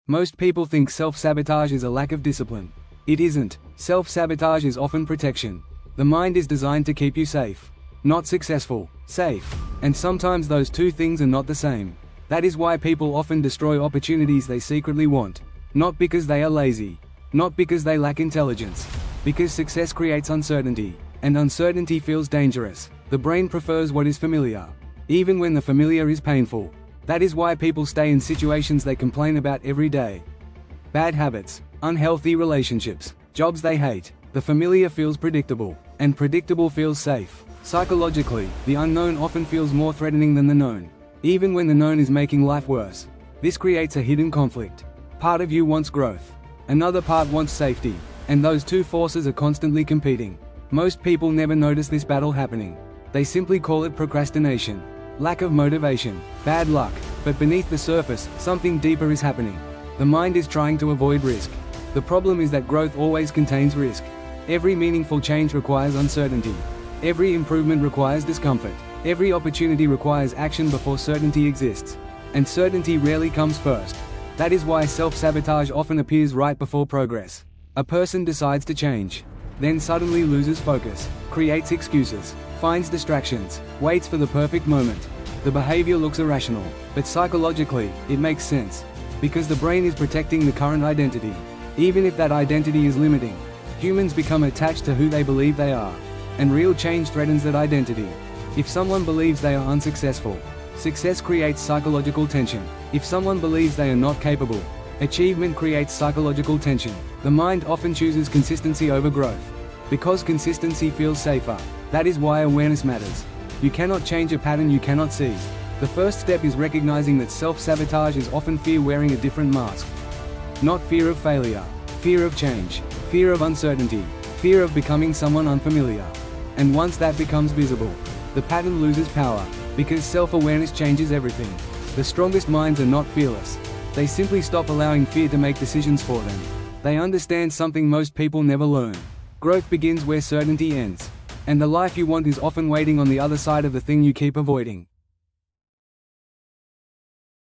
Most people think self-sabotage is a lack of discipline. It isn't. Self-sabotage is often protection. The mind is designed to keep you safe. Not successful, safe. And sometimes those two things are not the same. That is why people often destroy opportunities they secretly want. Not because they are lazy. Not because they lack intelligence. Because success creates uncertainty. And uncertainty feels dangerous. The brain prefers what is familiar. Even when the familiar is painful. That is why people stay in situations they complain about every day. Bad habits, unhealthy relationships, jobs they hate. The familiar feels predictable. And predictable feels safe. Psychologically, the unknown often feels more threatening than the known. Even when the known is making life worse. This creates a hidden conflict. Part of you wants growth. Another part wants safety. And those two forces are constantly competing. Most people never notice this battle happening. They simply call it procrastination. Lack of motivation. Bad luck. But beneath the surface, something deeper is happening. The mind is trying to avoid risk. The problem is that growth always contains risk. Every meaningful change requires uncertainty. Every improvement requires discomfort. Every opportunity requires action before certainty exists. And certainty rarely comes first. That is why self-sabotage often appears right before progress. A person decides to change. Then suddenly loses focus, creates excuses, finds distractions, waits for the perfect moment. The behavior looks irrational, but psychologically, it makes sense. Because the brain is protecting the current identity. Even if that identity is limiting, humans become attached to who they believe they are. And real change threatens that identity. If someone believes they are unsuccessful, success creates psychological tension. If someone believes they are not capable, achievement creates psychological tension. The mind often chooses consistency over growth. Because consistency feels safer. That is why awareness matters. You cannot change a pattern you cannot see. The first step is recognizing that self-sabotage is often fear wearing a different mask. Not fear of failure, fear of change, fear of uncertainty, fear of becoming someone unfamiliar. And once that becomes visible, the pattern loses power, because self-awareness changes everything. The strongest minds are not fearless. They simply stop allowing fear to make decisions for them. They understand something most people never learn. Growth begins where certainty ends. And the life you want is often waiting on the other side of the thing you keep avoiding.